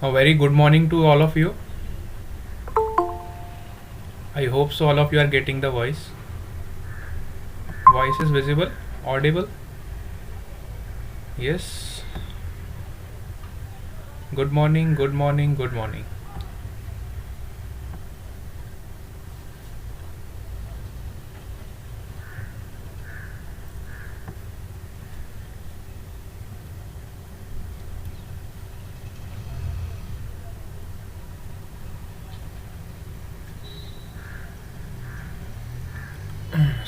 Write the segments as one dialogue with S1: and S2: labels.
S1: A very good morning to all of you. I hope so all of you are getting the voice. Voice is visible, audible. Yes. Good morning, good morning, good morning.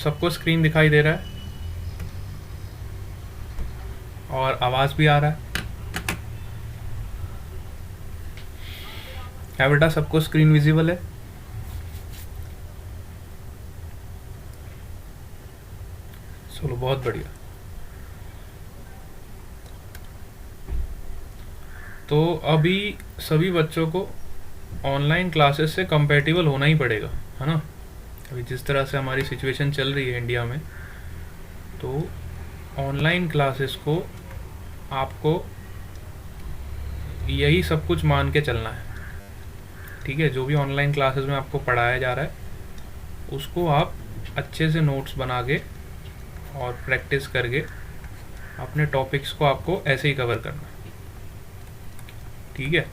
S1: सबको screen दिखाई दे रहा है और आवाज़ भी आ रहा है क्या बेटा? सबको स्क्रीन विजिबल है? चलो बहुत बढ़िया। तो अभी सभी बच्चों को ऑनलाइन क्लासेस से कंपेटेबल होना ही पड़ेगा, है ना? अभी जिस तरह से हमारी सिचुएशन चल रही है इंडिया में, तो ऑनलाइन क्लासेस को आपको यही सब कुछ मान के चलना है। ठीक है, जो भी ऑनलाइन क्लासेस में आपको पढ़ाया जा रहा है उसको आप अच्छे से नोट्स बना के और प्रैक्टिस करके अपने टॉपिक्स को आपको ऐसे ही कवर करना है। ठीक है,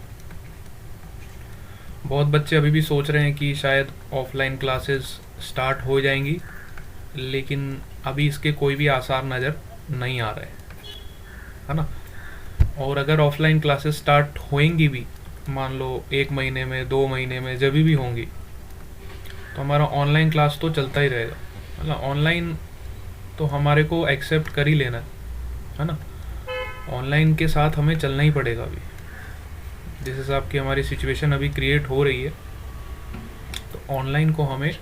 S1: बहुत बच्चे अभी भी सोच रहे हैं कि शायद ऑफलाइन क्लासेस स्टार्ट हो जाएंगी, लेकिन अभी इसके कोई भी आसार नज़र नहीं आ रहे, है ना? और अगर ऑफलाइन क्लासेस स्टार्ट होएंगी भी, मान लो 1 महीने में, 2 महीने में, जब भी होंगी, तो हमारा ऑनलाइन क्लास तो चलता ही रहेगा, है ना? ऑनलाइन तो हमारे को एक्सेप्ट कर ही लेना है ना? ऑनलाइन के साथ हमें चलना ही पड़ेगा। अभी जिस हिसाब की हमारी सिचुएशन अभी क्रिएट हो रही है, तो ऑनलाइन को हमें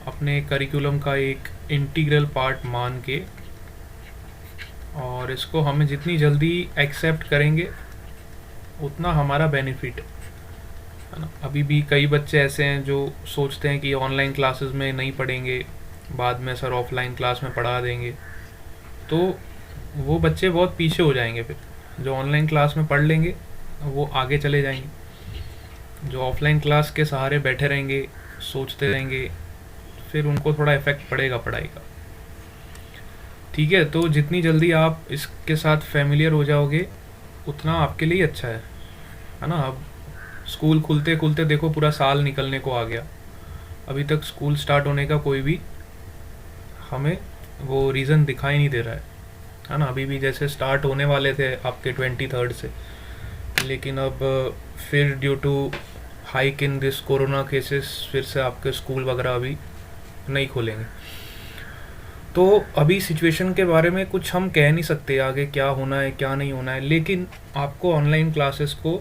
S1: अपने करिकुलम का एक इंटीग्रल पार्ट मान के, और इसको हमें जितनी जल्दी एक्सेप्ट करेंगे उतना हमारा बेनिफिट है ना? अभी भी कई बच्चे ऐसे हैं जो सोचते हैं कि ऑनलाइन क्लासेस में नहीं पढ़ेंगे, बाद में सर ऑफलाइन क्लास में पढ़ा देंगे, तो वो बच्चे बहुत पीछे हो जाएंगे। फिर जो ऑनलाइन क्लास में पढ़ लेंगे वो आगे चले जाएंगे, जो ऑफलाइन क्लास के सहारे बैठे रहेंगे, सोचते रहेंगे, फिर उनको थोड़ा इफेक्ट पड़ेगा पढ़ाई का। ठीक है, तो जितनी जल्दी आप इसके साथ फेमिलियर हो जाओगे उतना आपके लिए अच्छा है ना? अब स्कूल खुलते खुलते देखो पूरा साल निकलने को आ गया, अभी तक स्कूल स्टार्ट होने का कोई भी हमें वो रीज़न दिखाई नहीं दे रहा है ना? अभी भी जैसे स्टार्ट होने वाले थे आपके 23 से, लेकिन अब फिर due to hike in this corona cases फिर से आपके स्कूल वगैरह अभी नहीं खोलेंगे। तो अभी सिचुएशन के बारे में कुछ हम कह नहीं सकते आगे क्या होना है क्या नहीं होना है, लेकिन आपको ऑनलाइन क्लासेस को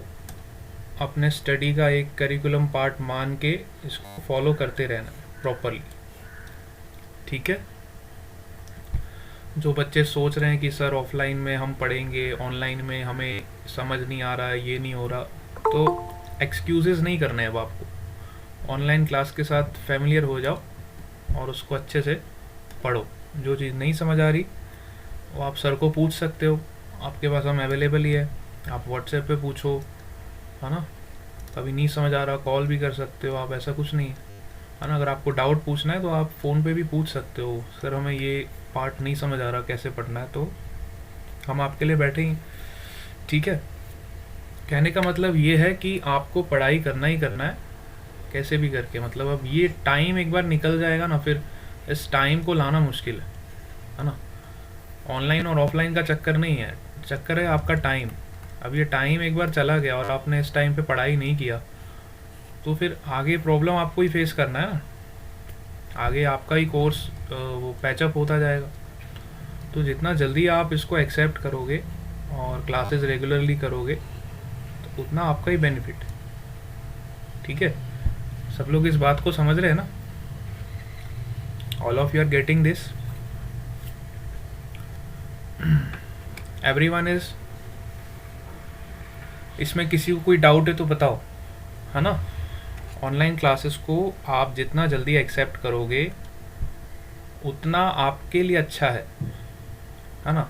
S1: अपने स्टडी का एक करिकुलम पार्ट मान के इसको फॉलो करते रहना प्रॉपरली। ठीक है, जो बच्चे सोच रहे हैं कि सर ऑफलाइन में हम पढ़ेंगे, ऑनलाइन में हमें समझ नहीं आ रहा है, ये नहीं हो रहा, तो एक्सक्यूजेस नहीं करने। अब आपको ऑनलाइन क्लास के साथ फेमिलियर हो जाओ और उसको अच्छे से पढ़ो। जो चीज़ नहीं समझ आ रही वो आप सर को पूछ सकते हो, आपके पास हम अवेलेबल ही है, आप व्हाट्सएप पे पूछो, है ना? कभी नहीं समझ आ रहा कॉल भी कर सकते हो आप, ऐसा कुछ नहीं है ना? अगर आपको डाउट पूछना है तो आप फ़ोन पे भी पूछ सकते हो, सर हमें ये पार्ट नहीं समझ आ रहा कैसे पढ़ना है, तो हम आपके लिए बैठे ही। ठीक है, कहने का मतलब ये है कि आपको पढ़ाई करना ही करना है कैसे भी करके। मतलब अब ये टाइम एक बार निकल जाएगा ना, फिर इस टाइम को लाना मुश्किल है ना? ऑनलाइन और ऑफलाइन का चक्कर नहीं है, चक्कर है आपका टाइम। अब ये टाइम एक बार चला गया और आपने इस टाइम पे पढ़ाई नहीं किया, तो फिर आगे प्रॉब्लम आपको ही फेस करना है ना? आगे आपका ही कोर्स वो पैचअप होता जाएगा। तो जितना जल्दी आप इसको एक्सेप्ट करोगे और क्लासेस रेगुलरली करोगे तो उतना आपका ही बेनिफिट। ठीक है, सब लोग इस बात को समझ रहे हैं ना? All of you are getting this? Everyone is? इसमें किसी को कोई डाउट है तो बताओ, है ना? ऑनलाइन क्लासेस को आप जितना जल्दी एक्सेप्ट करोगे उतना आपके लिए अच्छा है ना?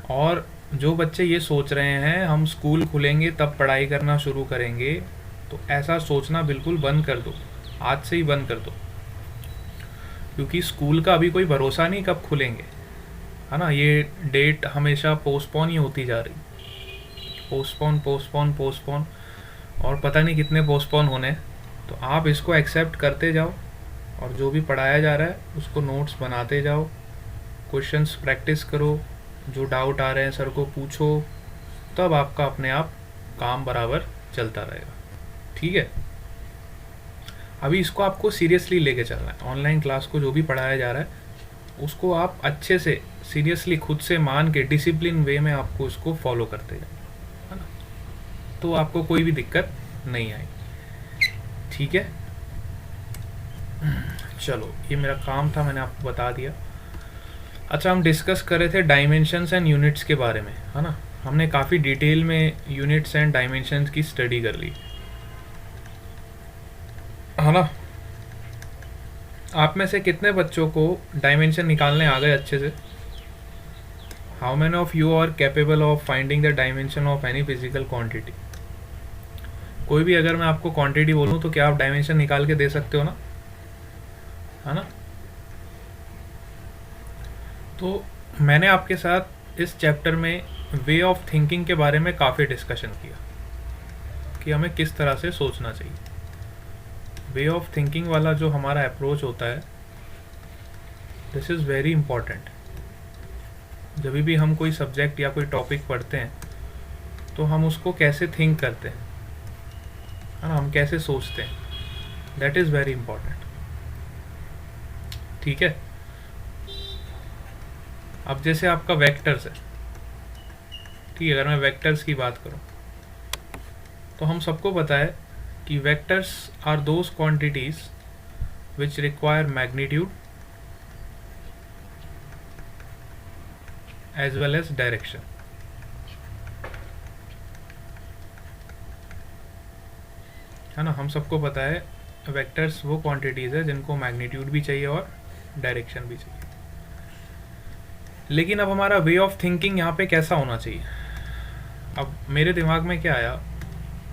S1: और जो बच्चे ये सोच रहे हैं हम स्कूल खुलेंगे तब पढ़ाई करना शुरू करेंगे, तो ऐसा सोचना बिल्कुल बंद कर दो, आज से ही बंद कर दो। क्योंकि स्कूल का अभी कोई भरोसा नहीं कब खुलेंगे, है ना। ये डेट हमेशा पोस्टपोन ही होती जा रही, पोस्टपोन पोस्टपोन पोस्टपोन, और पता नहीं कितने पोस्टपोन होने हैं। तो आप इसको एक्सेप्ट करते जाओ, और जो भी पढ़ाया जा रहा है उसको नोट्स बनाते जाओ, क्वेश्चंस प्रैक्टिस करो, जो डाउट आ रहे हैं सर को पूछो, तब आपका अपने आप काम बराबर चलता रहेगा। ठीक है, अभी इसको आपको सीरियसली लेके चलना है। ऑनलाइन क्लास को जो भी पढ़ाया जा रहा है उसको आप अच्छे से सीरियसली खुद से मान के डिसिप्लिन वे में आपको इसको फॉलो करते जाए, है ना। तो आपको कोई भी दिक्कत नहीं आएगी। ठीक है, चलो ये मेरा काम था, मैंने आपको बता दिया। अच्छा, हम डिस्कस कर रहे थे डायमेंशंस एंड यूनिट्स के बारे में, है ना। हमने काफ़ी डिटेल में यूनिट्स एंड डायमेंशंस की स्टडी कर ली, है ना। आप में से कितने बच्चों को डायमेंशन निकालने आ गए अच्छे से? How many of you are capable of finding the dimension of any physical quantity? कोई भी अगर मैं आपको क्वांटिटी बोलूँ तो क्या आप डायमेंशन निकाल के दे सकते हो ना, है ना। तो मैंने आपके साथ इस चैप्टर में वे ऑफ थिंकिंग के बारे में काफ़ी डिस्कशन किया कि हमें किस तरह से सोचना चाहिए। वे ऑफ थिंकिंग वाला जो हमारा अप्रोच होता है, दिस इज़ वेरी इम्पॉर्टेंट। जब भी हम कोई सब्जेक्ट या कोई टॉपिक पढ़ते हैं तो हम उसको कैसे थिंक करते हैं, है ना, हम कैसे सोचते हैं, दैट इज़ वेरी इम्पॉर्टेंट। ठीक है, अब जैसे आपका वेक्टर्स है, ठीक है, अगर मैं वेक्टर्स की बात करूं तो हम सबको पता है कि vectors are those quantities which require magnitude as well as direction. है ना, हम सबको पता है वेक्टर्स वो क्वांटिटीज है जिनको मैग्नीट्यूड भी चाहिए और डायरेक्शन भी चाहिए। लेकिन अब हमारा वे ऑफ थिंकिंग यहाँ पे कैसा होना चाहिए? अब मेरे दिमाग में क्या आया,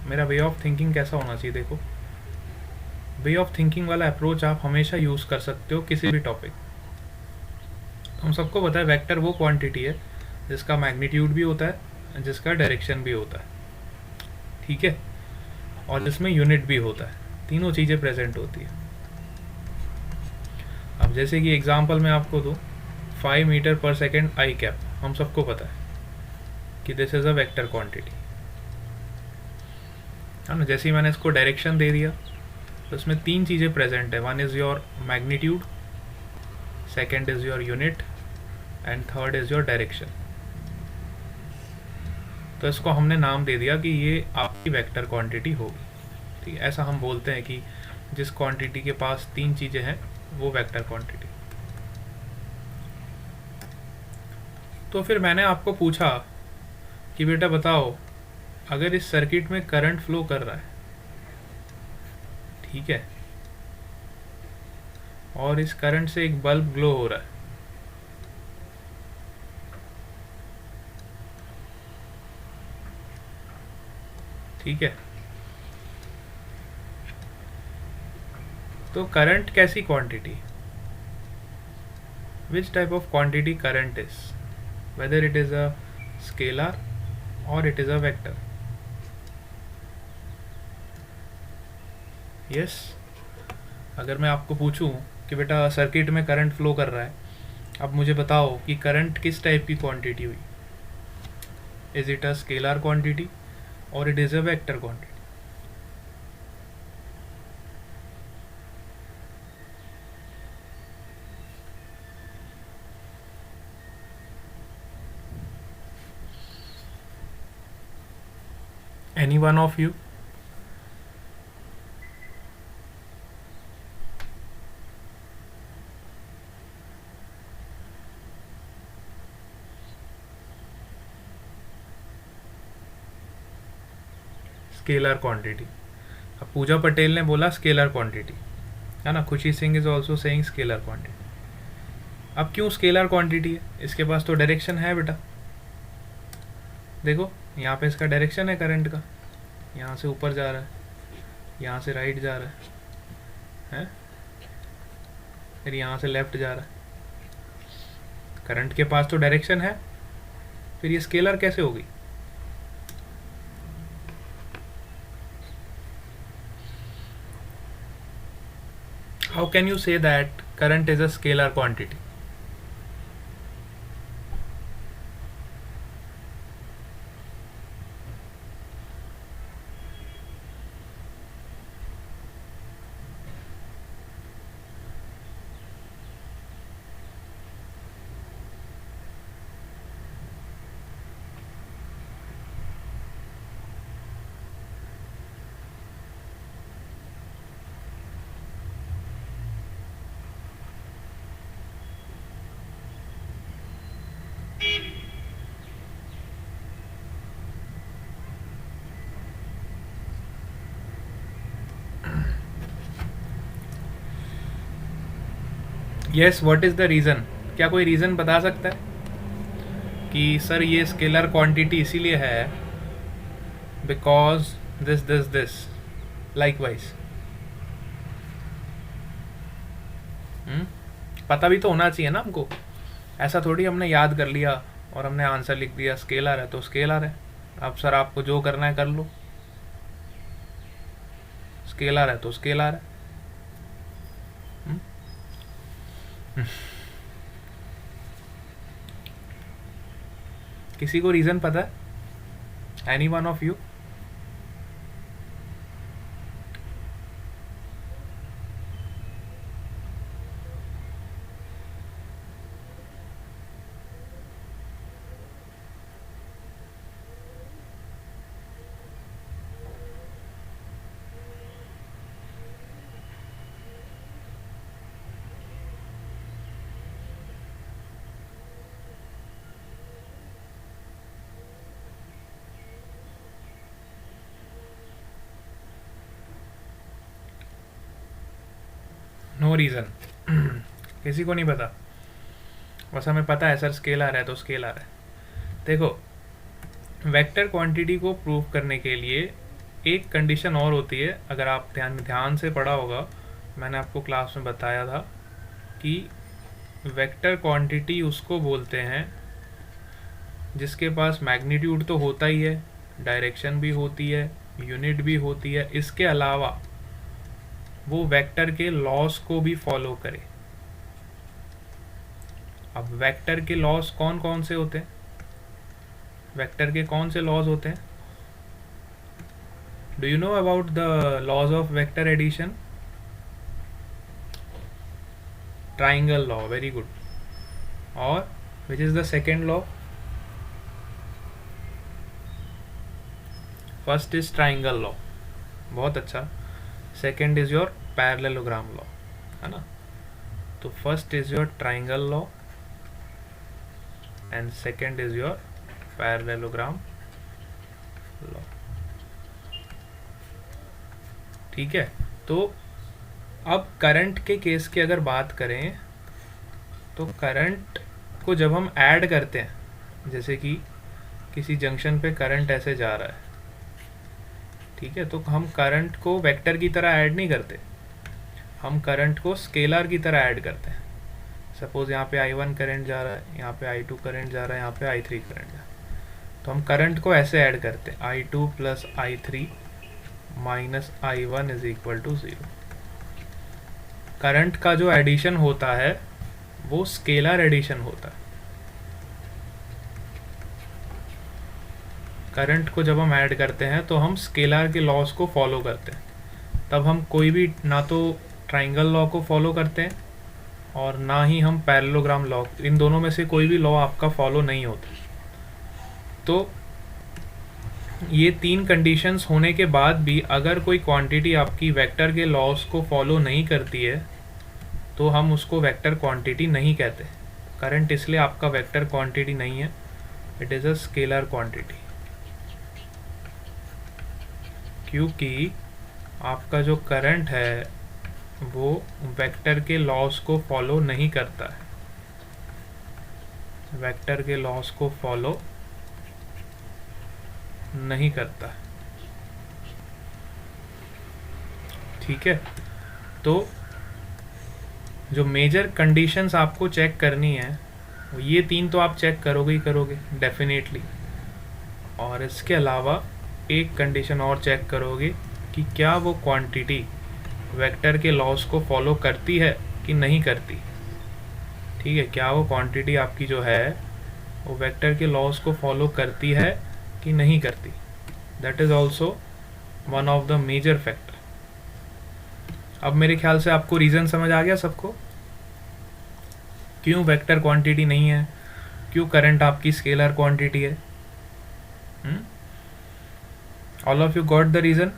S1: मेरा वे ऑफ थिंकिंग कैसा होना चाहिए? देखो, वे ऑफ थिंकिंग वाला अप्रोच आप हमेशा यूज़ कर सकते हो किसी भी टॉपिक। हम सबको पता है वेक्टर वो क्वांटिटी है जिसका मैग्नीट्यूड भी होता है, जिसका डायरेक्शन भी होता है, ठीक है, और जिसमें यूनिट भी होता है, तीनों चीज़ें प्रेजेंट होती है। अब जैसे कि एग्जांपल मैं आपको दूँ, 5 मीटर पर सेकेंड आई कैप, हम सबको पता है कि this is a vector quantity, है ना। जैसे ही मैंने इसको डायरेक्शन दे दिया तो इसमें तीन चीज़ें प्रेजेंट है, one is your magnitude, second is your unit and third is your direction. तो इसको हमने नाम दे दिया कि ये आपकी वेक्टर क्वांटिटी होगी, ठीक है। ऐसा हम बोलते हैं कि जिस क्वांटिटी के पास तीन चीज़ें हैं वो वेक्टर क्वांटिटी। तो फिर मैंने आपको पूछा कि बेटा बताओ, अगर इस सर्किट में करंट फ्लो कर रहा है, ठीक है, और इस करंट से एक बल्ब ग्लो हो रहा है, ठीक है, तो करंट कैसी quantity, which type of quantity current is, whether it is a scalar और it is a vector? Yes, अगर मैं आपको पूछूं कि बेटा सर्किट में करंट फ्लो कर रहा है, अब मुझे बताओ कि करंट किस टाइप की क्वांटिटी हुई, is it a scalar quantity और it is a vector quantity? Any one of you? Scalar quantity. अब पूजा पटेल ने बोला स्केलर क्वांटिटी, है ना। खुशी Singh is also saying scalar quantity. अब क्यों स्केलर क्वांटिटी है? इसके पास तो डायरेक्शन है बेटा, देखो यहाँ पे इसका डायरेक्शन है करंट का, यहाँ से ऊपर जा रहा है, यहाँ से राइट जा रहा है, फिर यहाँ से लेफ्ट जा रहा है। करंट के पास तो डायरेक्शन है, फिर ये स्केलर कैसे होगी? How can you say that current is a scalar quantity? Yes, what is the reason? क्या कोई रीज़न बता सकता है कि सर ये स्केलर क्वांटिटी इसीलिए है बिकॉज दिस लाइकवाइज? पता भी तो होना चाहिए ना हमको। ऐसा थोड़ी हमने याद कर लिया और हमने आंसर लिख दिया स्केलर है तो स्केलर है। अब सर आपको जो करना है कर लो, स्केलर है तो स्केलर है। किसी को रीज़न पता है? Any one of you? No reason. किसी को नहीं पता? बस हमें पता है सर स्केलर है तो स्केलर है। देखो, वेक्टर क्वांटिटी को प्रूव करने के लिए एक कंडीशन और होती है। अगर आप ध्यान से पढ़ा होगा, मैंने आपको क्लास में बताया था कि वेक्टर क्वांटिटी उसको बोलते हैं जिसके पास मैग्नीट्यूड तो होता ही है, डायरेक्शन भी होती है, यूनिट भी होती है, इसके अलावा वो वेक्टर के लॉस को भी फॉलो करे। अब वेक्टर के लॉस कौन कौन से होते हैं? वेक्टर के कौन से लॉज होते हैं? Do you know about the laws of vector addition? Triangle law, very good. और which is the second law? First is triangle law, बहुत अच्छा। Second is your parallelogram law, है ना? तो first is your triangle law and second is your parallelogram law. ठीक है, तो अब करंट के केस की अगर बात करें तो करंट को जब हम ऐड करते हैं, जैसे कि किसी जंक्शन पे करंट ऐसे जा रहा है, ठीक है, तो हम करंट को वेक्टर की तरह ऐड नहीं करते, हम करंट को स्केलर की तरह ऐड करते हैं। सपोज यहाँ पे I1 करंट जा रहा है, यहाँ पे I2 करंट जा रहा है, यहाँ पे I3 करंट जा रहा है, तो हम करंट को ऐसे ऐड करते हैं, I2 plus I3 minus I1 is equal to 0। Current का जो एडिशन होता है वो स्केलर एडिशन होता है। करंट को जब हम ऐड करते हैं तो हम स्केलर के लॉस को फॉलो करते हैं। तब हम कोई भी ना तो ट्राइंगल लॉ को फॉलो करते हैं और ना ही हम पैरेललोग्राम लॉ, इन दोनों में से कोई भी लॉ आपका फॉलो नहीं होता। तो ये तीन कंडीशंस होने के बाद भी अगर कोई क्वांटिटी आपकी वेक्टर के लॉस को फॉलो नहीं करती है तो हम उसको वेक्टर क्वांटिटी नहीं कहते। करंट इसलिए आपका वेक्टर क्वांटिटी नहीं है, it is a scalar quantity, क्योंकि आपका जो करंट है वो वेक्टर के लॉस को फॉलो नहीं करता है, वेक्टर के लॉस को फॉलो नहीं करता। ठीक है, तो जो मेजर कंडीशंस आपको चेक करनी है ये 3 तो आप चेक करोगे ही करोगे डेफिनेटली, और इसके अलावा एक कंडीशन और चेक करोगे कि क्या वो क्वांटिटी वेक्टर के लॉस को फॉलो करती है कि नहीं करती। ठीक है, क्या वो क्वांटिटी आपकी जो है वो वेक्टर के लॉस को फॉलो करती है कि नहीं करती। That is also one of the major factor. अब मेरे ख्याल से आपको रीज़न समझ आ गया सबको, क्यों वेक्टर क्वांटिटी नहीं है, क्यों करंट आपकी स्केलर क्वांटिटी है। All of you got the reason.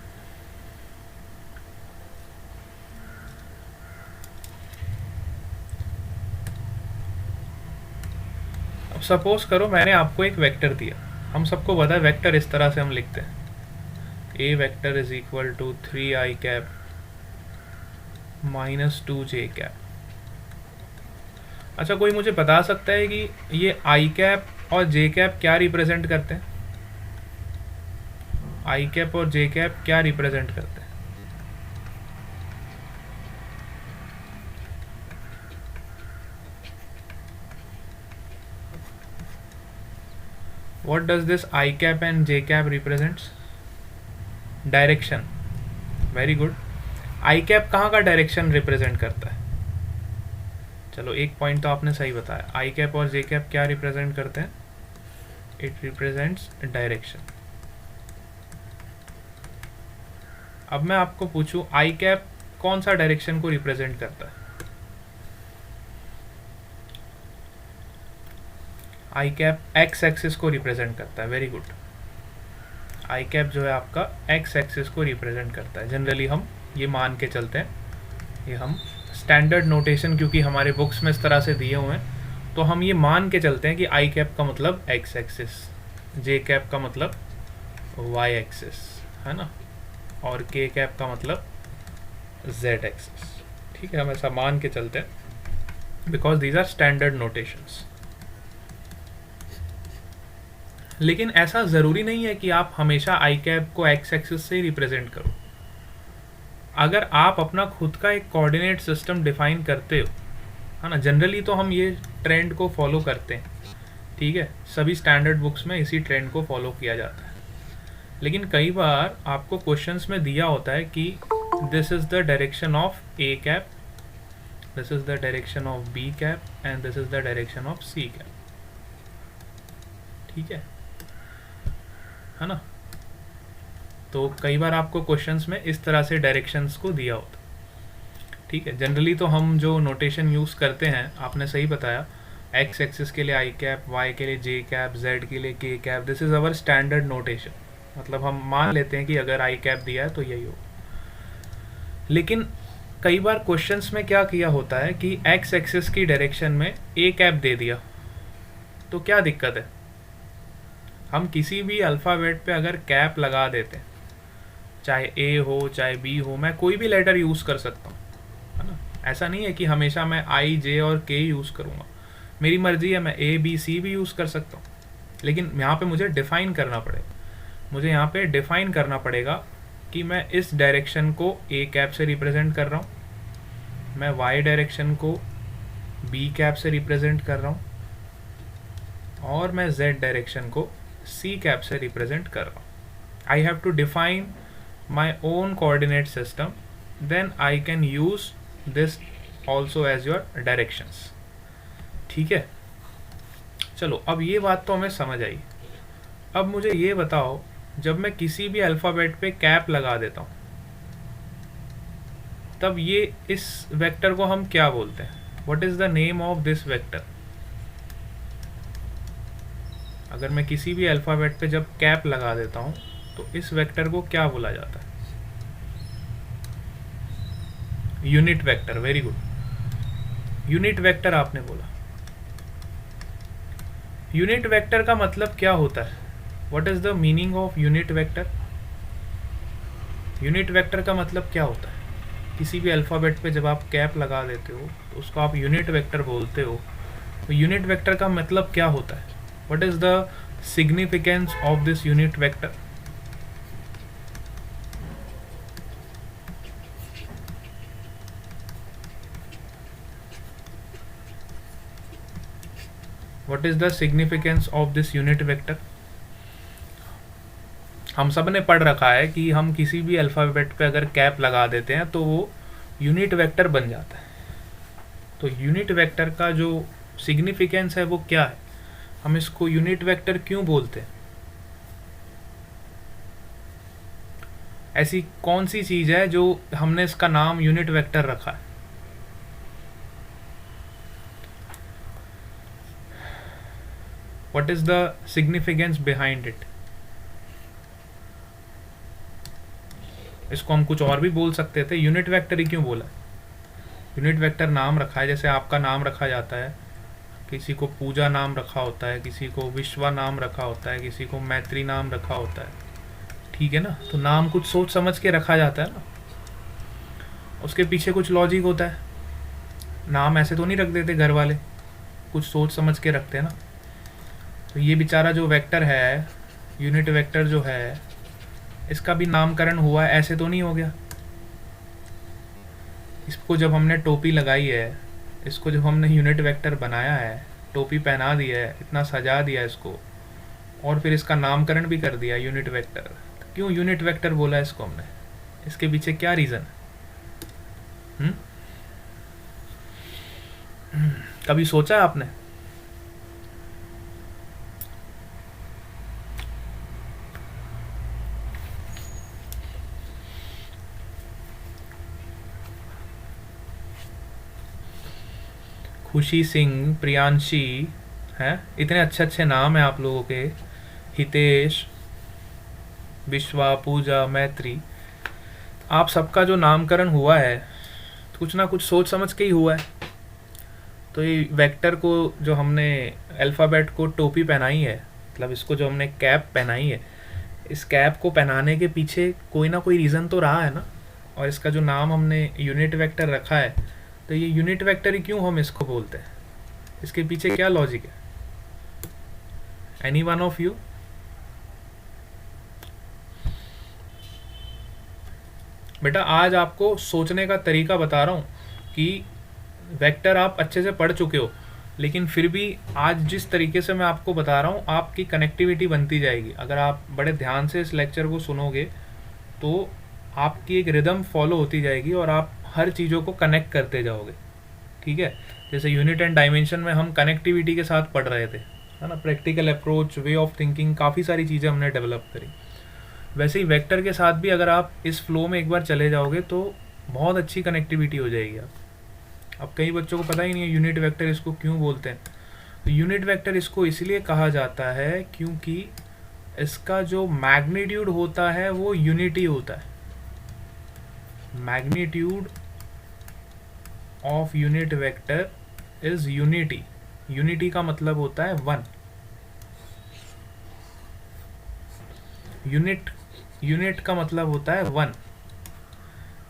S1: अब सपोज करो मैंने आपको एक वेक्टर दिया, हम सबको पता है वेक्टर इस तरह से हम लिखते हैं, A vector is equal to 3i cap minus 2j cap. अच्छा, कोई मुझे बता सकता है कि ये i कैप और j कैप क्या रिप्रेजेंट करते हैं? i कैप और j कैप क्या रिप्रेजेंट करते हैं? What does this I cap and J cap represents? Direction. Very good. I cap कहाँ का डायरेक्शन रिप्रेजेंट करता है? चलो एक पॉइंट तो आपने सही बताया, I cap और J cap क्या रिप्रेजेंट करते हैं? It represents direction. अब मैं आपको पूछूं I cap कौन सा डायरेक्शन को रिप्रेजेंट करता है? आई कैप एक्स एक्सिस को रिप्रेजेंट करता है। वेरी गुड, आई कैप जो है आपका एक्स एक्सिस को रिप्रेजेंट करता है। जनरली हम ये मान के चलते हैं, ये हम स्टैंडर्ड नोटेशन क्योंकि हमारे बुक्स में इस तरह से दिए हुए हैं तो हम ये मान के चलते हैं कि आई कैप का मतलब एक्स एक्सिस, जे कैप का मतलब वाई एक्सिस, है ना, और के कैप का मतलब जेड एक्सिस। ठीक है, हम ऐसा मान के चलते हैं because these are standard notations. लेकिन ऐसा ज़रूरी नहीं है कि आप हमेशा आई कैप को एक्स एक्सिस से ही रिप्रेजेंट करो। अगर आप अपना खुद का एक कोऑर्डिनेट सिस्टम डिफाइन करते हो, है ना, जनरली तो हम ये ट्रेंड को फॉलो करते हैं। ठीक है, सभी स्टैंडर्ड बुक्स में इसी ट्रेंड को फॉलो किया जाता है। लेकिन कई बार आपको क्वेश्चंस में दिया होता है कि this is the direction of A cap, this is the direction of B cap and this is the direction of C cap. ठीक है ना, तो कई बार आपको क्वेश्चंस में इस तरह से डायरेक्शंस को दिया होता। ठीक है, जनरली तो हम जो नोटेशन यूज़ करते हैं, आपने सही बताया, एक्स एक्सिस के लिए आई कैप, वाई के लिए जे कैप, जेड के लिए के cap, this is our standard notation. मतलब हम मान लेते हैं कि अगर आई कैप दिया है तो यही हो। लेकिन कई बार क्वेश्चंस में क्या किया होता है कि एक्स एक्सिस की डायरेक्शन में ए कैप दे दिया, तो क्या दिक्कत है? हम किसी भी अल्फ़ाबेट पे अगर कैप लगा देते हैं, चाहे ए हो चाहे बी हो, मैं कोई भी लेटर यूज़ कर सकता हूँ, है ना। ऐसा नहीं है कि हमेशा मैं आई जे और के यूज़ करूँगा, मेरी मर्ज़ी है, मैं ए बी सी भी यूज़ कर सकता हूँ। लेकिन यहाँ पे मुझे डिफ़ाइन करना पड़ेगा, मुझे यहाँ पे डिफ़ाइन करना पड़ेगा कि मैं इस डायरेक्शन को ए कैप से रिप्रेजेंट कर रहा हूँ, मैं वाई डायरेक्शन को बी कैप से रिप्रेजेंट कर रहा हूँ, और मैं जेड डायरेक्शन को सी कैप से रिप्रेजेंट कर रहा हूँ। I have to define my own coordinate system, then I can use this also as your directions. ठीक है, चलो अब ये बात तो हमें समझ आई। अब मुझे ये बताओ, जब मैं किसी भी अल्फ़ाबेट पे कैप लगा देता हूँ तब ये इस वेक्टर को हम क्या बोलते हैं? What is the name of this vector? अगर मैं किसी भी अल्फ़ाबेट पे जब कैप लगा देता हूँ तो इस वेक्टर को क्या बोला जाता है? Unit vector. Very good, unit vector आपने बोला। यूनिट वेक्टर का मतलब क्या होता है? What is the meaning of unit vector? Unit vector का मतलब क्या होता है? किसी भी अल्फ़ाबेट पे जब आप कैप लगा देते हो तो उसको आप यूनिट वेक्टर बोलते हो। तो यूनिट वेक्टर का मतलब क्या होता है? What is the significance of this unit vector? What is the significance of this unit vector? हम सब ने पढ़ रखा है कि हम किसी भी अल्फ़ाबेट पे अगर कैप लगा देते हैं तो वो यूनिट वेक्टर बन जाता है। तो यूनिट वेक्टर का जो सिग्निफिकेंस है वो क्या है, हम इसको यूनिट वेक्टर क्यों बोलते हैं? ऐसी कौन सी चीज़ है जो हमने इसका नाम यूनिट वेक्टर रखा है? What is the significance behind it? इसको हम कुछ और भी बोल सकते थे, यूनिट वेक्टर ही क्यों बोला? यूनिट वेक्टर नाम रखा है, जैसे आपका नाम रखा जाता है, किसी को पूजा नाम रखा होता है, किसी को विश्वा नाम रखा होता है, किसी को मैत्री नाम रखा होता है, ठीक है ना? तो नाम कुछ सोच समझ के रखा जाता है ना, उसके पीछे कुछ लॉजिक होता है। नाम ऐसे तो नहीं रख देते घर वाले, कुछ सोच समझ के रखते हैं ना। तो ये बेचारा जो वेक्टर है, यूनिट वेक्टर जो है, इसका भी नामकरण हुआ है, ऐसे तो नहीं हो गया। इसको जब हमने टोपी लगाई है, इसको जब हमने यूनिट वेक्टर बनाया है, टोपी पहना दी है, इतना सजा दिया इसको, और फिर इसका नामकरण भी कर दिया यूनिट वेक्टर। तो क्यों यूनिट वेक्टर बोला इसको हमने? इसके पीछे क्या रीज़न है? कभी सोचा आपने? खुशी सिंह, प्रियांशी, हैं, इतने अच्छे अच्छे नाम हैं आप लोगों के, हितेश, विश्वा, पूजा, मैत्री। आप सबका जो नामकरण हुआ है कुछ ना कुछ सोच समझ के ही हुआ है। तो ये वेक्टर को जो हमने अल्फ़ाबेट को टोपी पहनाई है, मतलब इसको जो हमने कैप पहनाई है, इस कैप को पहनाने के पीछे कोई ना कोई रीज़न तो रहा है ना। और इसका जो नाम हमने यूनिट वेक्टर रखा है, तो ये यूनिट वेक्टर ही क्यों हम इसको बोलते हैं? इसके पीछे क्या लॉजिक है? Any one of you? बेटा आज आपको सोचने का तरीका बता रहा हूँ कि वेक्टर आप अच्छे से पढ़ चुके हो, लेकिन फिर भी आज जिस तरीके से मैं आपको बता रहा हूँ, आपकी कनेक्टिविटी बनती जाएगी। अगर आप बड़े ध्यान से इस लेक्चर को सुनोगे तो आपकी एक रिदम फॉलो होती जाएगी और आप हर चीज़ों को कनेक्ट करते जाओगे, ठीक है? जैसे यूनिट एंड डायमेंशन में हम कनेक्टिविटी के साथ पढ़ रहे थे, है ना? Practical approach, way of thinking, काफ़ी सारी चीज़ें हमने डेवलप करी। वैसे ही वेक्टर के साथ भी अगर आप इस फ्लो में एक बार चले जाओगे तो बहुत अच्छी कनेक्टिविटी हो जाएगी। अब कई बच्चों को पता ही नहीं है यूनिट वेक्टर इसको क्यों बोलते हैं। तो यूनिट वेक्टर इसको इसलिए कहा जाता है क्योंकि इसका जो मैग्नीट्यूड होता है वो यूनिटी होता है। Magnitude of unit vector is unity. Unity का मतलब होता है 1। यूनिट का मतलब होता है 1।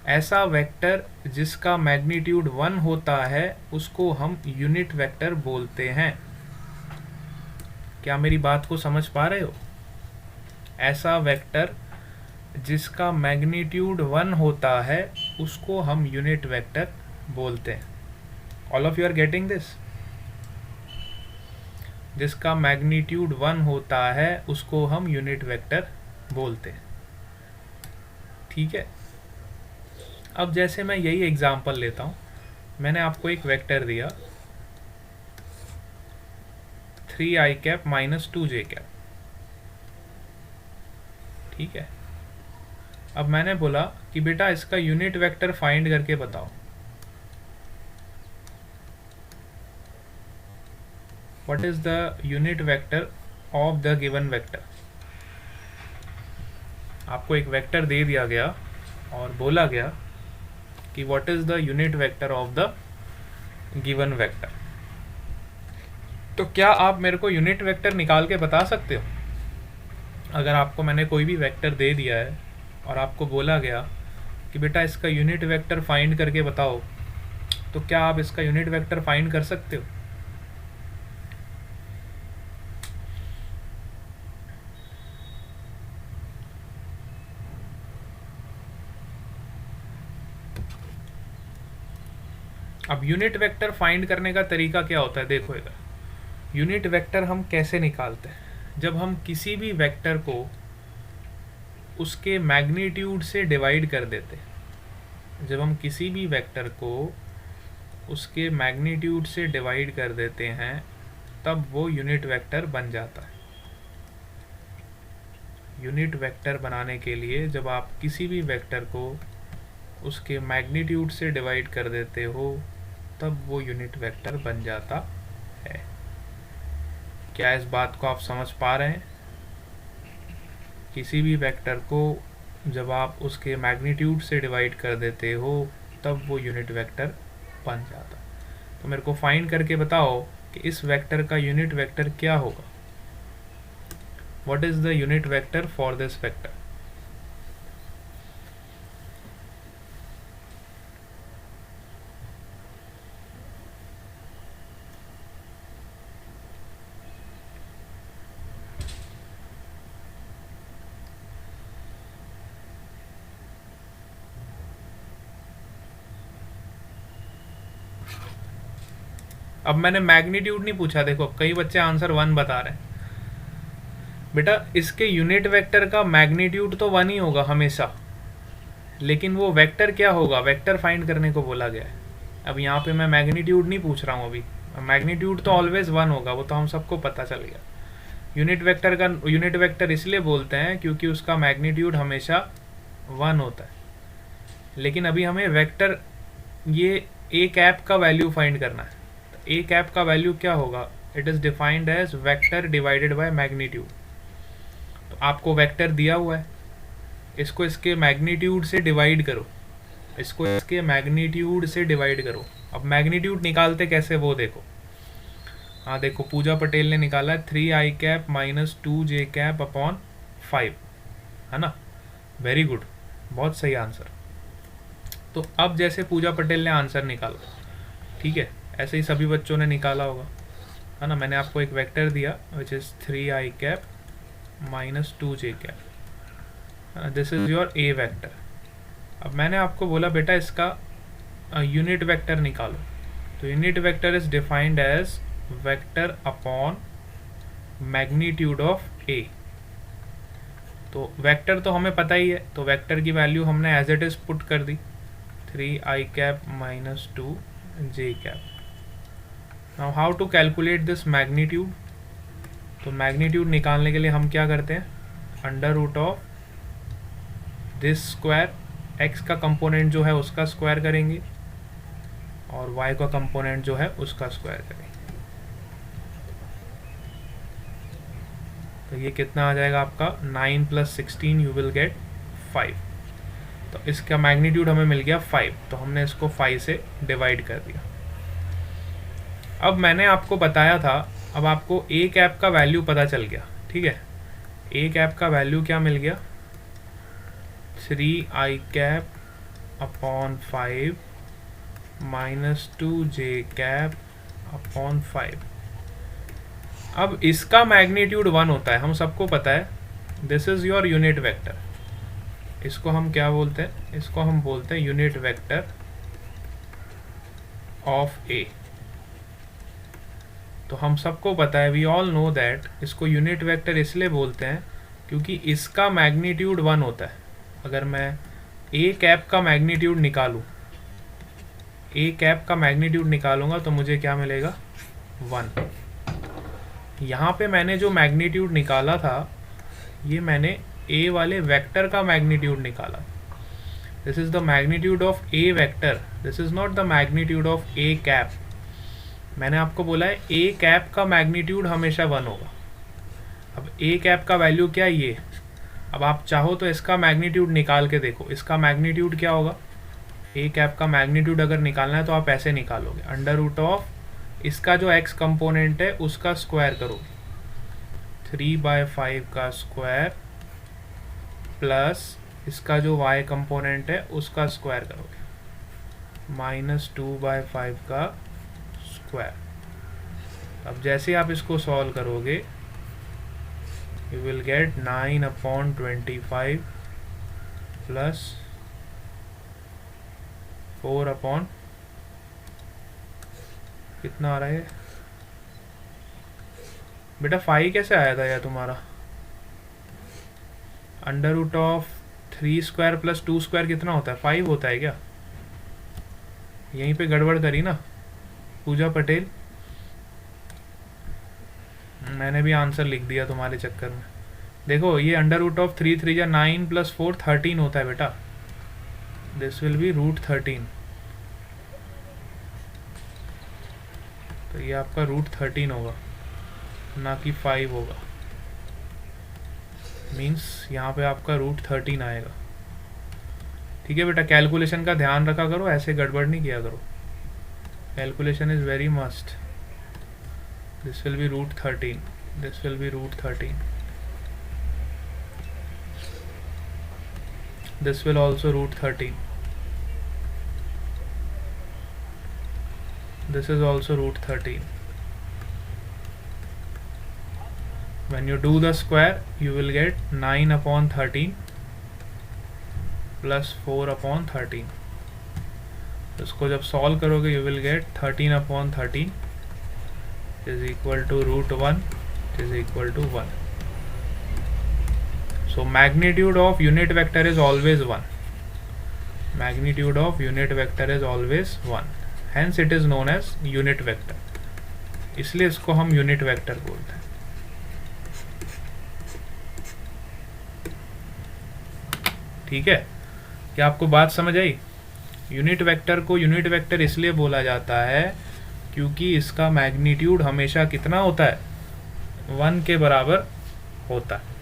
S1: ऐसा वेक्टर जिसका मैग्नीट्यूड 1 होता है उसको हम यूनिट वेक्टर बोलते हैं। क्या मेरी बात को समझ पा रहे हो? ऐसा वेक्टर जिसका मैग्नीट्यूड 1 होता है उसको हम यूनिट वेक्टर बोलते हैं। All of you are getting this? जिसका मैग्नीट्यूड 1 होता है उसको हम यूनिट वेक्टर बोलते हैं, ठीक है? अब जैसे मैं यही एग्जांपल लेता हूँ, मैंने आपको एक वेक्टर दिया 3i cap minus 2j cap, ठीक है? अब मैंने बोला कि बेटा इसका यूनिट वेक्टर फाइंड करके बताओ। What is the unit vector of the given vector? आपको एक वेक्टर दे दिया गया और बोला गया कि what is the unit vector of the given vector. तो क्या आप मेरे को यूनिट वेक्टर निकाल के बता सकते हो? अगर आपको मैंने कोई भी वेक्टर दे दिया है और आपको बोला गया कि बेटा इसका यूनिट वेक्टर फाइंड करके बताओ, तो क्या आप इसका यूनिट वेक्टर फाइंड कर सकते हो? अब यूनिट वेक्टर फाइंड करने का तरीका क्या होता है? देखो इधर, यूनिट वेक्टर हम कैसे निकालते हैं? जब हम किसी भी वेक्टर को उसके मैग्नीट्यूड से डिवाइड कर देते हैं, जब हम किसी भी वेक्टर को उसके मैग्नीट्यूड से डिवाइड कर देते हैं, तब वो यूनिट वेक्टर बन जाता है। यूनिट वेक्टर बनाने के लिए जब आप किसी भी वेक्टर को उसके मैग्नीट्यूड से डिवाइड कर देते हो, तब वो यूनिट वेक्टर बन जाता है। क्या इस बात को आप समझ पा रहे हैं? किसी भी वेक्टर को जब आप उसके मैग्नीट्यूड से डिवाइड कर देते हो, तब वो यूनिट वेक्टर बन जाता। तो मेरे को फाइंड करके बताओ कि इस वेक्टर का यूनिट वेक्टर क्या होगा। What is the unit vector for this vector? अब मैंने मैग्नीट्यूड नहीं पूछा, देखो कई बच्चे आंसर 1 बता रहे हैं। बेटा इसके यूनिट वेक्टर का मैग्नीट्यूड तो 1 ही होगा हमेशा, लेकिन वो वेक्टर क्या होगा, वेक्टर फाइंड करने को बोला गया है। अब यहाँ पे मैं मैग्नीट्यूड नहीं पूछ रहा हूँ अभी, मैग्नीट्यूड तो ऑलवेज 1 होगा, वो तो हम सबको पता चल गया। यूनिट वेक्टर का यूनिट वेक्टर इसलिए बोलते हैं क्योंकि उसका मैग्नीट्यूड हमेशा 1 होता है। लेकिन अभी हमें वेक्टर ये ए कैप का वैल्यू फाइंड करना है। ए कैप का वैल्यू क्या होगा? It is defined as vector divided by magnitude. तो आपको वेक्टर दिया हुआ है, इसको इसके मैग्नीट्यूड से डिवाइड करो, इसको इसके मैग्नीट्यूड से डिवाइड करो। अब मैग्नीट्यूड निकालते कैसे वो देखो। हाँ देखो, पूजा पटेल ने निकाला है 3i cap minus 2j cap upon 5, है ना। वेरी गुड, बहुत सही आंसर। तो अब जैसे पूजा पटेल ने आंसर निकाला, ठीक है, ऐसे ही सभी बच्चों ने निकाला होगा, है ना। मैंने आपको एक वेक्टर दिया which is 3i cap minus 2j cap, this is your A vector. अब मैंने आपको बोला बेटा इसका यूनिट वेक्टर निकालो। तो unit vector is defined as vector upon magnitude of A. तो वेक्टर तो हमें पता ही है, तो वेक्टर की वैल्यू हमने एज इट इज पुट कर दी, 3i cap minus 2j cap. Now how to calculate this magnitude? तो मैग्नीट्यूड निकालने के लिए हम क्या करते हैं, under root of this square, x का कंपोनेंट जो है उसका स्क्वायर करेंगे और y का कंपोनेंट जो है उसका स्क्वायर करेंगे। तो ये कितना आ जाएगा आपका 9 + 16 यू विल गेट 5। तो इसका मैग्नीट्यूड हमें मिल गया 5, तो हमने इसको 5 से डिवाइड कर दिया। अब मैंने आपको बताया था, अब आपको ए कैप का वैल्यू पता चल गया, ठीक है। ए कैप का वैल्यू क्या मिल गया, 3i cap upon 5 minus 2j cap upon 5। अब इसका मैग्नीट्यूड 1 होता है, हम सबको पता है। This is your unit vector. इसको हम क्या बोलते हैं, इसको हम बोलते हैं यूनिट वेक्टर ऑफ ए। तो हम सबको पता है, वी ऑल नो दैट, इसको यूनिट वेक्टर इसलिए बोलते हैं क्योंकि इसका मैग्नीट्यूड 1 होता है। अगर मैं ए कैप का मैग्नीट्यूड निकालूं, ए कैप का मैग्नीट्यूड निकालूंगा तो मुझे क्या मिलेगा, 1। यहाँ पे मैंने जो मैग्नीट्यूड निकाला था, ये मैंने ए वाले वेक्टर का मैग्नीट्यूड निकाला। This is the magnitude of A vector, this is not the magnitude of A cap. मैंने आपको बोला है ए कैप का मैग्नीट्यूड हमेशा 1 होगा। अब ए कैप का वैल्यू क्या है, ये। अब आप चाहो तो इसका मैग्नीट्यूड निकाल के देखो, इसका मैग्नीट्यूड क्या होगा। ए कैप का मैग्नीट्यूड अगर निकालना है तो आप ऐसे निकालोगे, अंडर रूट ऑफ इसका जो x कंपोनेंट है उसका स्क्वायर करोगे, 3/5 का स्क्वायर प्लस इसका जो y कंपोनेंट है उसका स्क्वायर करोगे, -2/5 का स्क्वायर। अब जैसे आप इसको सॉल्व करोगे, यू विल गेट 9/25 प्लस 4 कितना आ रहा है, बेटा 5 कैसे आया था यार तुम्हारा? Under root of 3 square plus 2 square कितना होता है? 5 होता है क्या? यहीं पे गड़बड़ करी ना पूजा पटेल। मैंने भी आंसर लिख दिया तुम्हारे चक्कर में। देखो ये अंडर रूट ऑफ 3 3 या 9 प्लस 4 13 होता है बेटा। This will be root 13। तो ये आपका रूट 13 होगा, ना कि 5 होगा। मीन्स यहाँ पे आपका रूट 13 आएगा। ठीक है बेटा, कैलकुलेशन का ध्यान रखा करो, ऐसे गड़बड़ नहीं किया करो। Calculation is very must. This will be root 13, this will be root 13, this will also root 13, this is also root 13. When you do the square you will get 9 upon 13 plus 4 upon 13. इसको जब solve करोगे you will get 13 upon 13 is equal to root 1 is equal to 1. So magnitude of unit vector is always 1. Magnitude of unit vector is always 1. Hence it is known as unit vector. इसलिए इसको हम unit vector बोलते हैं। ठीक है, क्या आपको बात समझ आई? यूनिट वेक्टर को यूनिट वेक्टर इसलिए बोला जाता है क्योंकि इसका मैग्नीट्यूड हमेशा कितना होता है? 1 के बराबर होता है।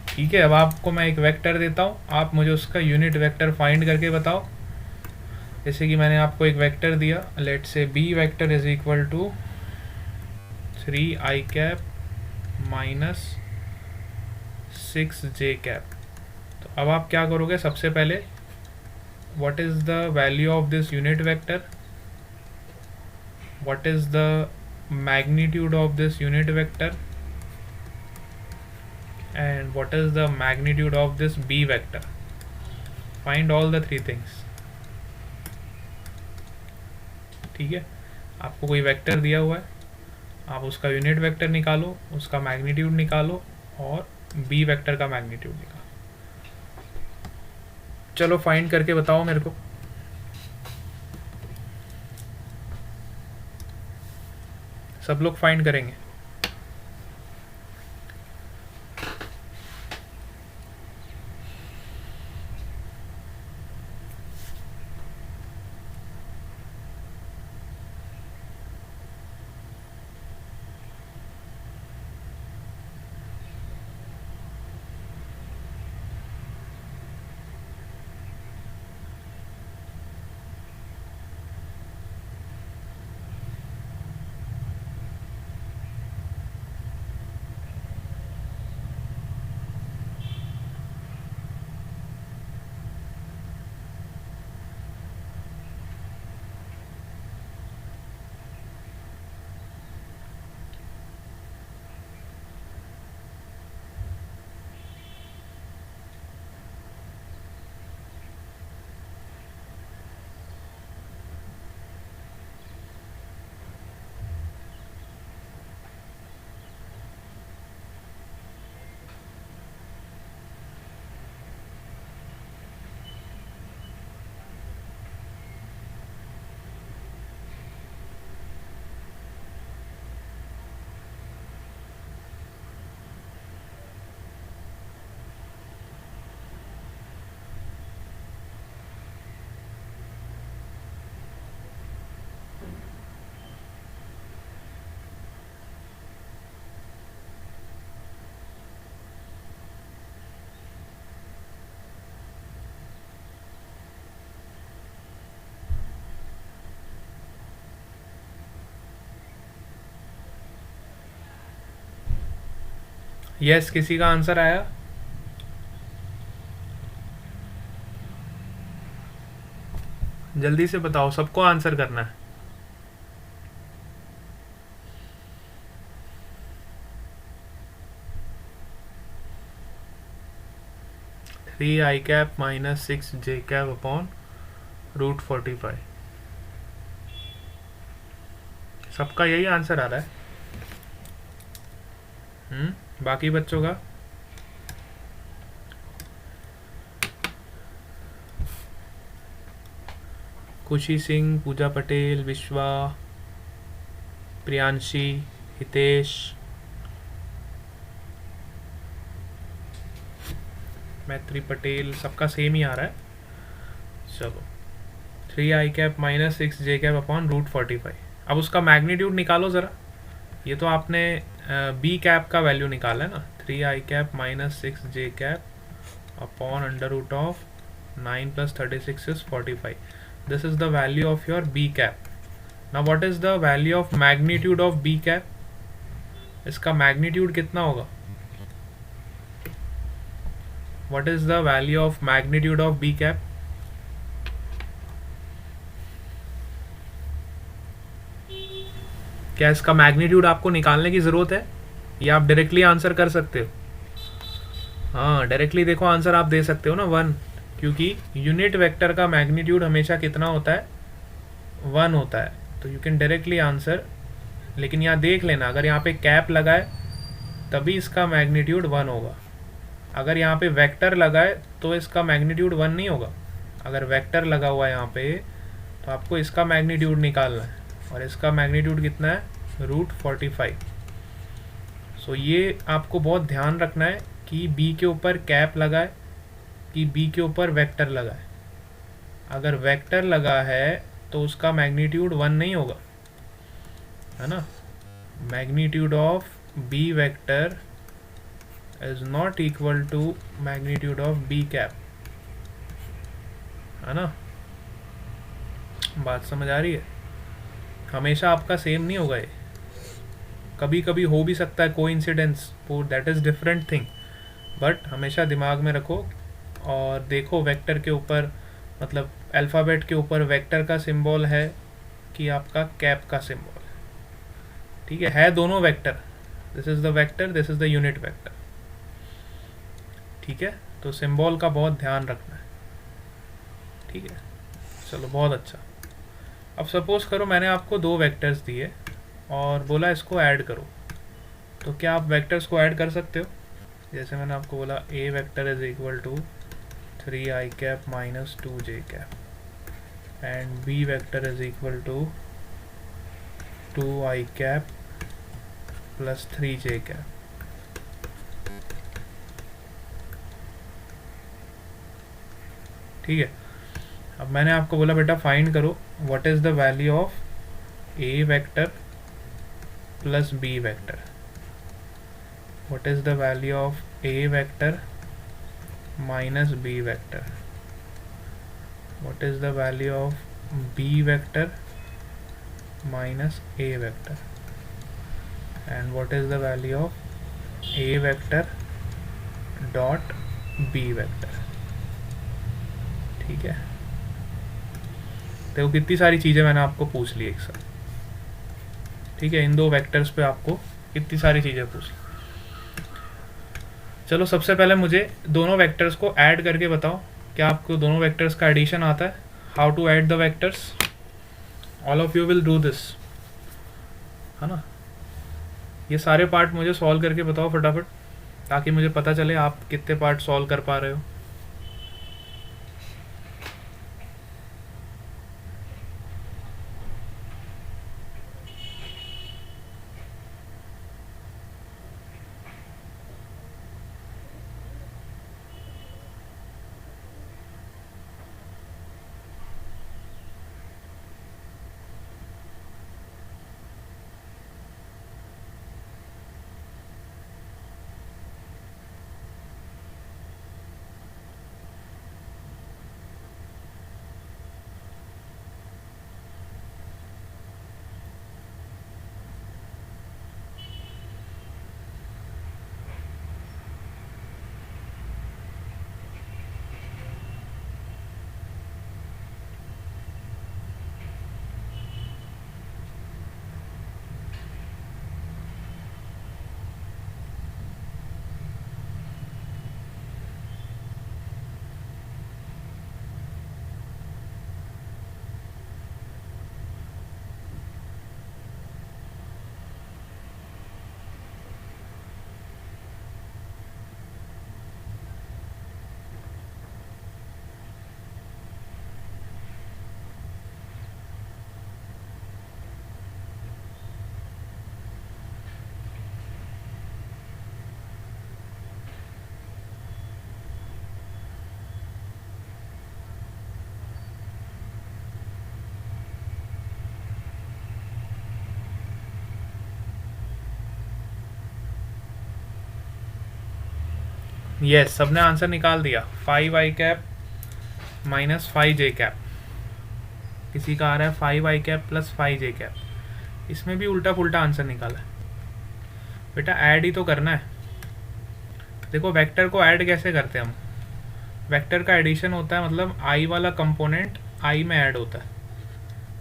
S1: ठीक है, अब आपको मैं एक वेक्टर देता हूँ, आप मुझे उसका यूनिट वेक्टर फाइंड करके बताओ। जैसे कि मैंने आपको एक वेक्टर दिया, let's say B vector is equal to 3i cap minus 6j cap. तो अब आप क्या करोगे? सबसे पहले what is the value of this unit vector, what is the magnitude of this unit vector, and what is the magnitude of this b vector. Find all the three things. ठीक है, आपको कोई वेक्टर दिया हुआ है, आप उसका unit vector निकालो, उसका मैग्नीट्यूड निकालो और बी वेक्टर का मैग्नीट्यूड निकालो। चलो फाइंड करके बताओ मेरे को। सब लोग फाइंड करेंगे। यस, किसी का आंसर आया? जल्दी से बताओ, सबको आंसर करना है। Three I cap minus 6j cap upon root 45। सबका यही आंसर आ रहा है। बाकी बच्चों का? खुशी सिंह, पूजा पटेल, विश्वा, प्रियांशी, हितेश, मैत्री पटेल, सबका सेम ही आ रहा है। चलो, 3 i cap minus 6 j cap upon √45। अब उसका मैग्नीट्यूड निकालो ज़रा। ये तो आपने बी कैप का वैल्यू निकाला है ना, 3 i cap minus 6 j cap upon √9 + 36 is 45. This is the value of your b cap. Now what is the value of magnitude of b cap? इसका मैग्नीट्यूड कितना होगा? What is the value of magnitude of b cap? क्या इसका magnitude आपको निकालने की ज़रूरत है या आप डायरेक्टली आंसर कर सकते हो? हाँ, डायरेक्टली देखो आंसर आप दे सकते हो ना, 1, क्योंकि यूनिट वेक्टर का मैग्नीट्यूड हमेशा कितना होता है? 1 होता है। तो यू कैन डायरेक्टली आंसर, लेकिन यहाँ देख लेना, अगर यहाँ पे कैप लगाए तभी इसका मैग्नीट्यूड 1 होगा। अगर यहाँ पे वेक्टर लगाए तो इसका मैग्नीट्यूड 1 नहीं होगा। अगर वेक्टर लगा हुआ है यहाँ पे तो आपको इसका मैग्नीट्यूड निकालना है, और इसका मैग्नीट्यूड कितना है? √45। सो ये आपको बहुत ध्यान रखना है कि बी के ऊपर कैप लगाए कि बी के ऊपर वेक्टर लगाए। अगर वेक्टर लगा है तो उसका मैग्नीट्यूड 1 नहीं होगा, है ना। Magnitude of B vector is not equal to magnitude of B cap, है ना। बात समझ आ रही है? हमेशा आपका सेम नहीं होगा ये, कभी कभी हो भी सकता है कोइंसिडेंस, वो that is different thing, but हमेशा दिमाग में रखो। और देखो वेक्टर के ऊपर, मतलब अल्फ़ाबेट के ऊपर वेक्टर का सिंबल है कि आपका कैप का सिंबल है, ठीक है दोनों vector. This is the vector, this is the unit vector, ठीक है। तो सिंबल का बहुत ध्यान रखना है, ठीक है। चलो, बहुत अच्छा। अब सपोज करो मैंने आपको 2 वेक्टर्स दिए और बोला इसको ऐड करो, तो क्या आप वेक्टर्स को ऐड कर सकते हो? जैसे मैंने आपको बोला A vector is equal to 3i cap minus 2j cap and B vector is equal to 2i cap plus 3j cap. ठीक है। अब मैंने आपको बोला बेटा फाइंड करो what is the value of A vector plus B vector. What is the value of A vector minus B vector. What is the value of B vector minus A vector and what is the value of A vector dot B vector. ठीक है, देखो कितनी सारी चीज़ें मैंने आपको पूछ ली एक साथ। ठीक है, इन 2 वेक्टर्स पे आपको कितनी सारी चीज़ें पूछ ली। चलो, सबसे पहले मुझे दोनों वेक्टर्स को ऐड करके बताओ, क्या आपको दोनों वेक्टर्स का एडिशन आता है? How to add the vectors? All of you will do this, है ना। ये सारे पार्ट मुझे सॉल्व करके बताओ फटाफट, ताकि मुझे पता चले आप कितने पार्ट सॉल्व कर पा रहे हो। यस, सबने आंसर निकाल दिया। 5i cap minus 5j cap. किसी का आ रहा है 5i cap plus 5j cap. इसमें भी उल्टा पुल्टा आंसर निकाला है। बेटा ऐड ही तो करना है। देखो वेक्टर को ऐड कैसे करते हैं हम। वेक्टर का एडिशन होता है, मतलब आई वाला कंपोनेंट आई में ऐड होता है।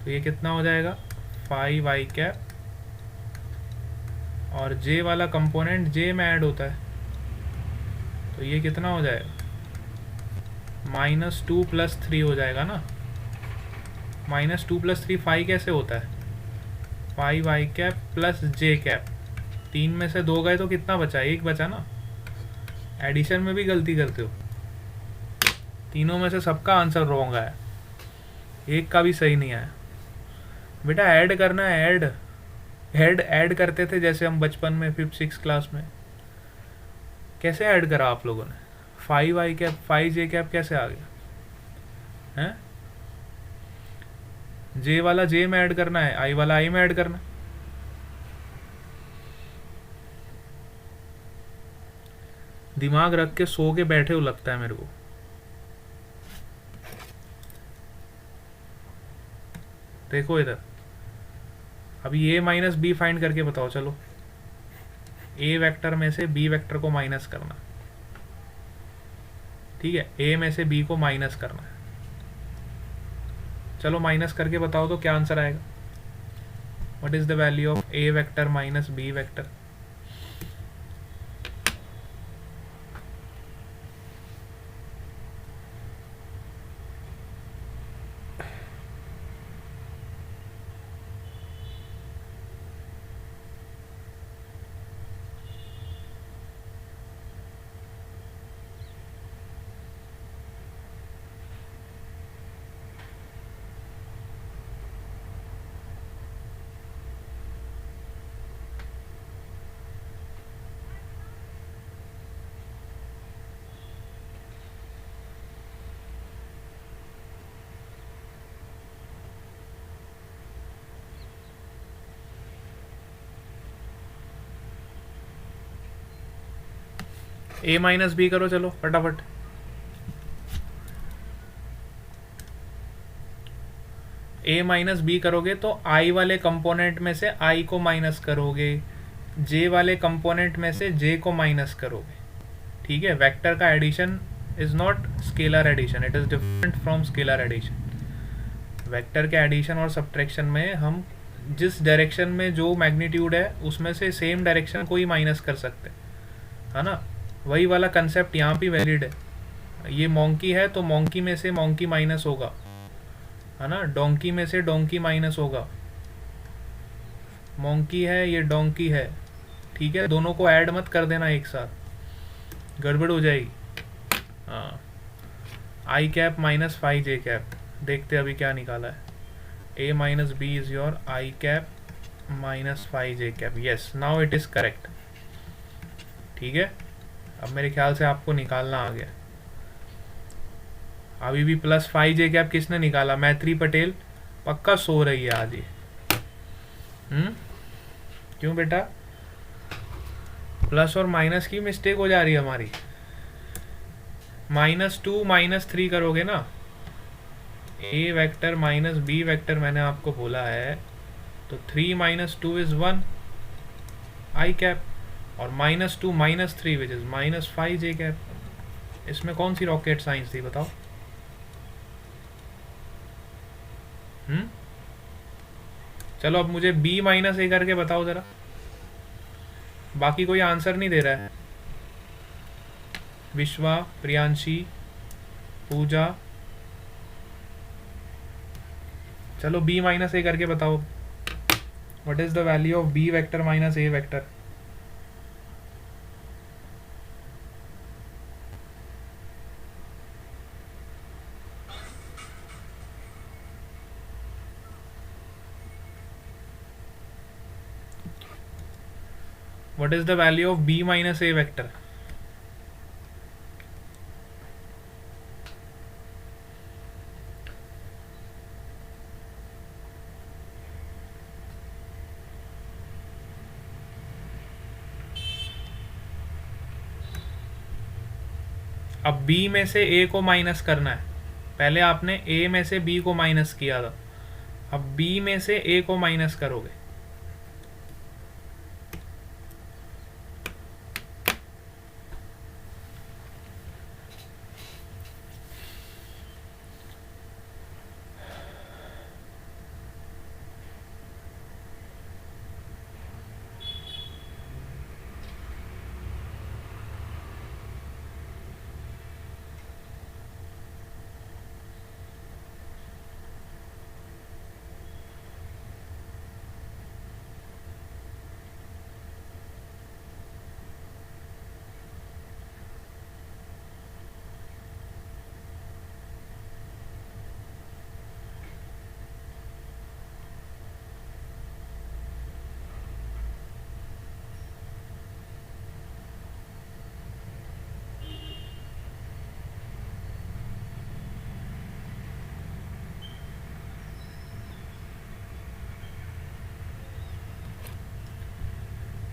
S1: तो ये कितना हो जाएगा 5i कैप, और जे वाला कंपोनेंट जे में ऐड होता है। तो ये कितना हो जाएगा -2 + 3 हो जाएगा ना। -2 + 3 5 कैसे होता है 5i cap plus j cap. 3 में से 2 गए तो कितना बचा, 1 बचा ना। एडिशन में भी गलती करते हो। तीनों में से सबका आंसर रॉन्ग आया, एक का भी सही नहीं आया। बेटा ऐड करना है, ऐड करते थे जैसे हम बचपन में 5th 6th क्लास में। कैसे ऐड करा आप लोगों ने 5i कैप 5j कैप कैसे आ गया हैं। जे वाला जे में ऐड करना है, आई वाला आई में ऐड करना है। दिमाग रख के सो के बैठे हो लगता है मेरे को। देखो इधर, अभी a माइनस बी फाइंड करके बताओ। चलो a वेक्टर में से b वेक्टर को माइनस करना, ठीक है। a में से b को माइनस करना है। चलो माइनस करके बताओ तो क्या आंसर आएगा। What is the value of a vector minus b vector. a minus B करो, चलो फटाफट। a माइनस बी करोगे तो i वाले कंपोनेंट में से i को माइनस करोगे, j वाले कंपोनेंट में से j को माइनस करोगे, ठीक है। वेक्टर का addition is not scalar addition, it is different from scalar addition. Vector के एडिशन और सब्ट्रैक्शन में हम जिस डायरेक्शन में जो मैग्नीट्यूड है उसमें से सेम डायरेक्शन को ही माइनस कर सकते हैं, है ना। वही वाला कंसेप्ट यहाँ भी वैलिड है। ये मोंकी है तो मोंकी में से मोंकी माइनस होगा, है ना। डोंकी में से डोंकी माइनस होगा। मोंकी है, ये डोंकी है, ठीक है। दोनों को ऐड मत कर देना एक साथ, गड़बड़ हो जाएगी। हाँ, i cap minus 5j cap. देखते अभी क्या निकाला है। a minus B is your i cap minus 5j cap. Yes, now it is correct, ठीक है। अब मेरे ख्याल से आपको निकालना आ गया। अभी भी प्लस 5j कैप किसने निकाला, मैत्री पटेल। पक्का सो रही है आज ये। क्यों बेटा, प्लस और माइनस की मिस्टेक हो जा रही है हमारी। -2 -3 करोगे ना, a vector minus b vector मैंने आपको बोला है, तो 3 - 2 = 1 i कैप, और -2 - 3 विच इज -5j कैप। इसमें कौन सी रॉकेट साइंस थी बताओ। चलो अब मुझे b - a करके बताओ जरा। बाकी कोई आंसर नहीं दे रहा है। विश्वा, प्रियांशी, पूजा, चलो b - a करके बताओ। What is the value of b vector minus a vector. What is the value of b minus a vector? अब बी में से ए को माइनस करना है। पहले आपने ए में से बी को माइनस किया था, अब बी में से ए को माइनस करोगे।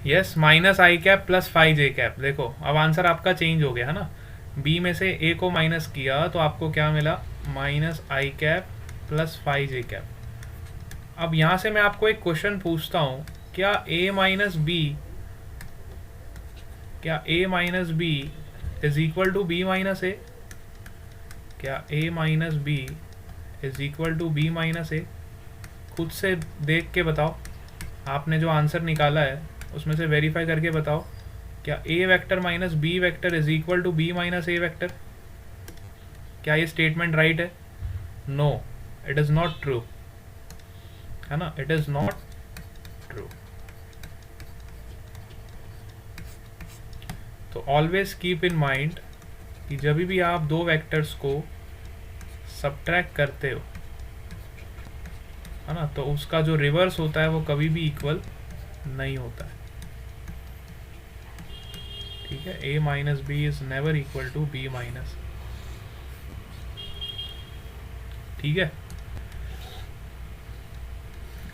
S1: यस, माइनस आई कैप प्लस 5 जे कैप। देखो अब आंसर आपका चेंज हो गया है ना, बी में से ए को माइनस किया तो आपको क्या मिला, माइनस आई कैप प्लस 5 जे कैप। अब यहाँ से मैं आपको एक क्वेश्चन पूछता हूँ, क्या A minus B is equal to B minus A? क्या A minus B is equal to B minus A? खुद से देख के बताओ, आपने जो आंसर निकाला है उसमें से वेरीफाई करके बताओ, क्या A vector minus B vector is equal to B minus A vector? क्या ये स्टेटमेंट राइट है? No, it is not true, है ना, इट इज नॉट ट्रू। तो ऑलवेज कीप इन माइंड कि जब भी आप दो वेक्टर्स को सब्ट्रैक्ट करते हो, है ना, तो उसका जो रिवर्स होता है वो कभी भी इक्वल नहीं होता है। ठीक है, a minus B is never equal to b minus. ठीक है,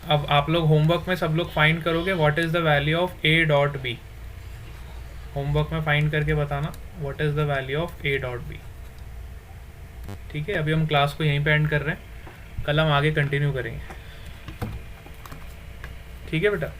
S1: अब आप लोग होमवर्क में सब लोग फाइंड करोगे what is the value of a dot b। Homework में फाइंड करके बताना what is the value of a dot b। ठीक है, अभी हम क्लास को यहीं पे एंड कर रहे हैं, कल हम आगे कंटिन्यू करेंगे। ठीक है बेटा।